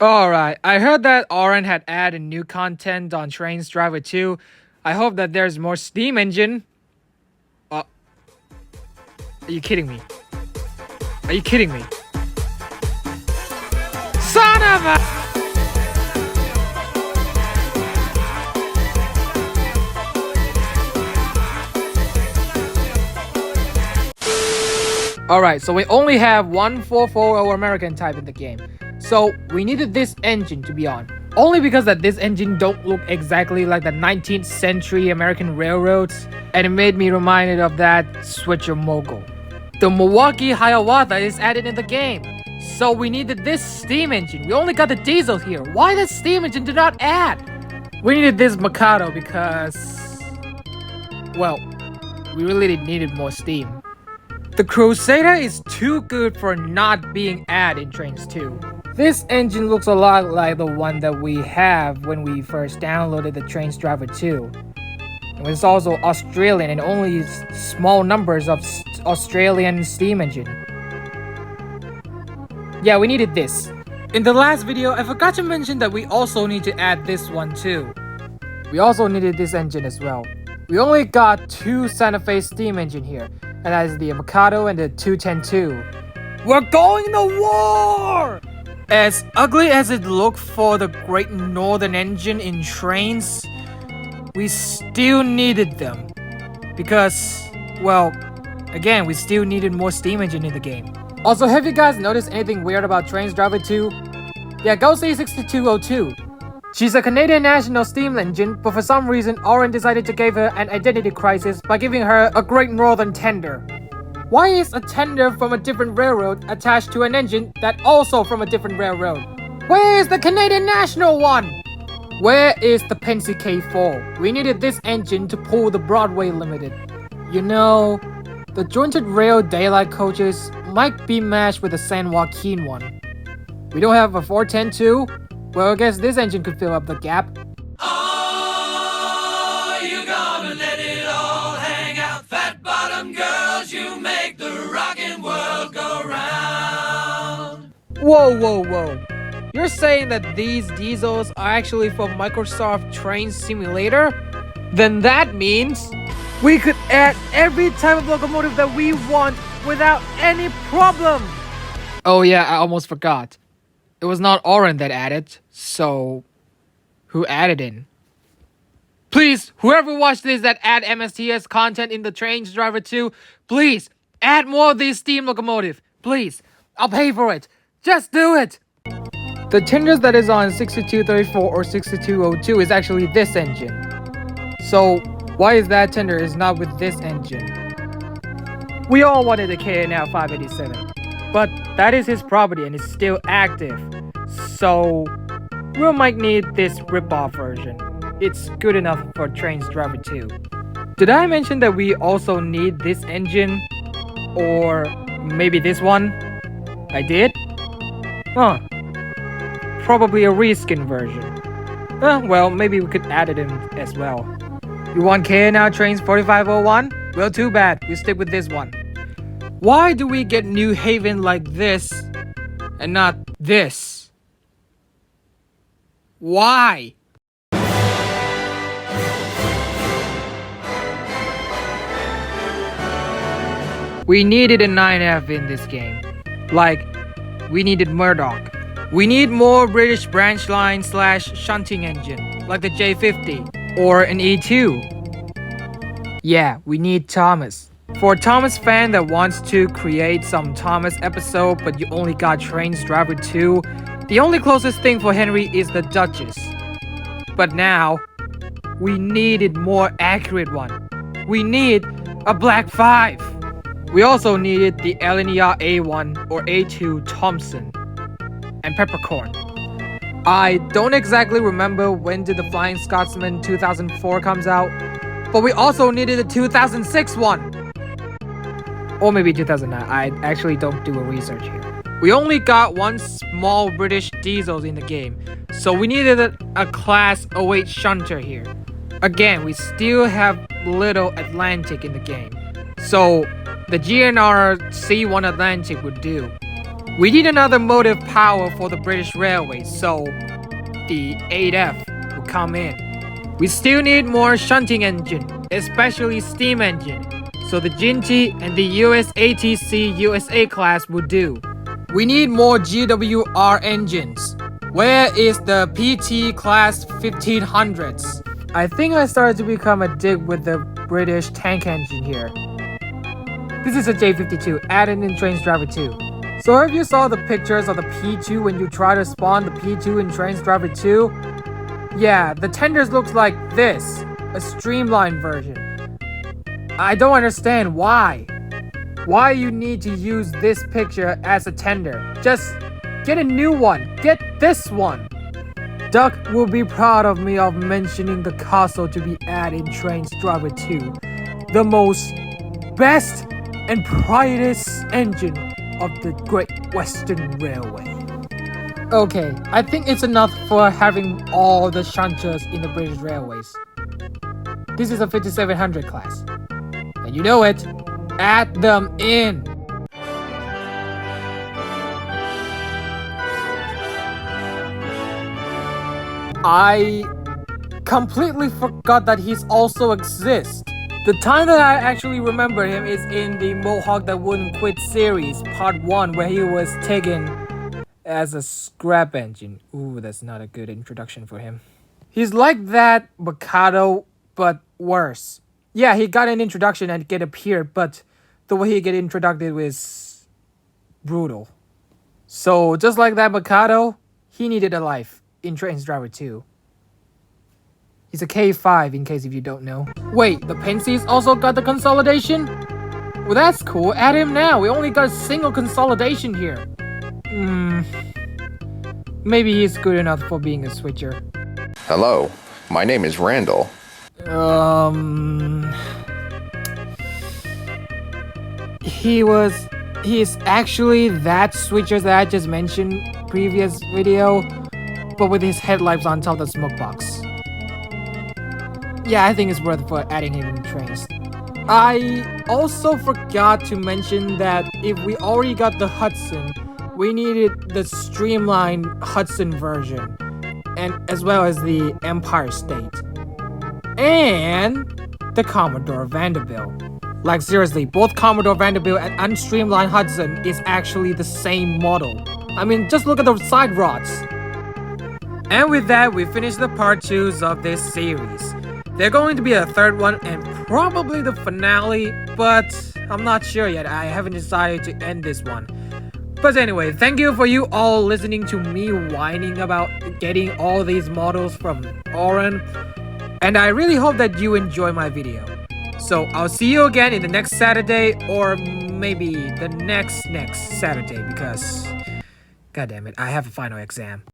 Alright, I heard that Oren had added new content on Trainz Driver 2. I hope that there's more steam engine. Are you kidding me? Are you kidding me? Son of a... Alright, so we only have one 440 American type in the game. So we needed this engine to be on. Only because that this engine don't look exactly like the 19th century American railroads, and it made me reminded of that switcher mogul. The Milwaukee Hiawatha is added in the game. So we needed this steam engine. We only got the diesel here. Why the steam engine did not add? We needed this Mikado because... well, we really needed more steam. The Crusader is too good for not being added in Trainz 2. This engine looks a lot like the one that we have when we first downloaded the Trainz Driver 2. It was also Australian and only small numbers of Australian steam engine. Yeah, we needed this. In the last video, I forgot to mention that we also need to add this one too. We also needed this engine as well. We only got two Santa Fe steam engine here, and that is the Mikado and the 210-2. We're going to war! As ugly as it looked for the Great Northern engine in Trainz, we still needed them. Because, well, again, we still needed more steam engine in the game. Also, have you guys noticed anything weird about Trainz Driver 2? Yeah, go see 6202. She's a Canadian national steam engine, but for some reason, Oren decided to give her an identity crisis by giving her a Great Northern tender. Why is a tender from a different railroad attached to an engine that also from a different railroad? Where is the Canadian National one? Where is the Pennsy K4? We needed this engine to pull the Broadway Limited. You know, the jointed rail daylight coaches might be matched with the San Joaquin one. We don't have a 410-2? Well, I guess this engine could fill up the gap. Oh, you gonna let it all hang out, fat bottom girls, you make the rockin' world go round. Whoa. You're saying that these diesels are actually from Microsoft Trainz Simulator? Then that means we could add every type of locomotive that we want without any problem. Oh yeah, I almost forgot. It was not Oren that added, so who added in? Please, whoever watched this that add MSTS content in the Trainz Driver 2, please add more of these steam locomotive. Please, I'll pay for it. Just do it. The tenders that is on 6234 or 6202 is actually this engine. So why is that tender is not with this engine? We all wanted a KNL 587. But that is his property and it's still active. So we might need this rip-off version. It's good enough for Trainz Driver 2. Did I mention that we also need this engine? Or maybe this one? I did? Huh. Probably a reskin version. Well, maybe we could add it in as well. You want KNL Trainz 4501? Well, too bad. We stick with this one. Why do we get New Haven like this and not this? Why? We needed a 9F in this game. Like, we needed Murdoch. We need more British branch line / shunting engine, like the J50 or an E2. Yeah, we need Thomas. For a Thomas fan that wants to create some Thomas episode but you only got Trainz Driver 2, the only closest thing for Henry is the Duchess. But now, we needed more accurate one. We need a Black 5. We also needed the LNER A1 or A2 Thompson and Peppercorn. I don't exactly remember when did the Flying Scotsman 2004 comes out, but we also needed a 2006 one. Or maybe 2009. I actually don't do a research here. We only got one small British diesel in the game, so we needed a class 08 shunter here. Again, we still have little Atlantic in the game, so the GNR C1 Atlantic would do. We need another motive power for the British Railways, so the 8F will come in. We still need more shunting engine, especially steam engine, so the Jinti and the USATC USA class will do. We need more GWR engines. Where is the PT class 1500s? I think I started to become a dick with the British tank engine here. This is a J52 added in Trainz Driver 2. So if you saw the pictures of the P2 when you try to spawn the P2 in Trainz Driver 2, yeah, the tenders looks like this, a streamlined version. I don't understand why. Why you need to use this picture as a tender. Just get a new one. Get this one. Duck will be proud of me of mentioning the castle to be added in Trainz Driver 2. The most best and brightest engine of the Great Western Railway. Okay, I think it's enough for having all the shunters in the British Railways. This is a 5700 class. And you know it, add them in. I completely forgot that he's also exists. The time that I actually remember him is in the Mohawk That Wouldn't Quit series, part 1, where he was taken as a scrap engine. Ooh, that's not a good introduction for him. He's like that Mikado, but worse. Yeah, he got an introduction and get appeared, but the way he get introduced was brutal. So just like that Mikado, he needed a life in Trainz Driver 2. He's a K5 in case if you don't know. Wait, the Pensies also got the consolidation? Well, that's cool. Add him now. We only got a single consolidation here. Maybe he's good enough for being a switcher. Hello, my name is Randall. He's actually that switcher that I just mentioned previous video, but with his headlights on top of the smoke box. Yeah, I think it's worth for adding him in Trainz. I also forgot to mention that if we already got the Hudson, we needed the streamlined Hudson version, and as well as the Empire State. And the Commodore Vanderbilt. Like seriously, both Commodore Vanderbilt and unstreamlined Hudson is actually the same model. I mean, just look at the side rods. And with that, we finished the part 2s of this series. There's going to be a third one and probably the finale, but I'm not sure yet. I haven't decided to end this one. But anyway, thank you for you all listening to me whining about getting all these models from Oren. And I really hope that you enjoy my video. So I'll see you again in the next Saturday, or maybe the next Saturday, because god damn it, I have a final exam.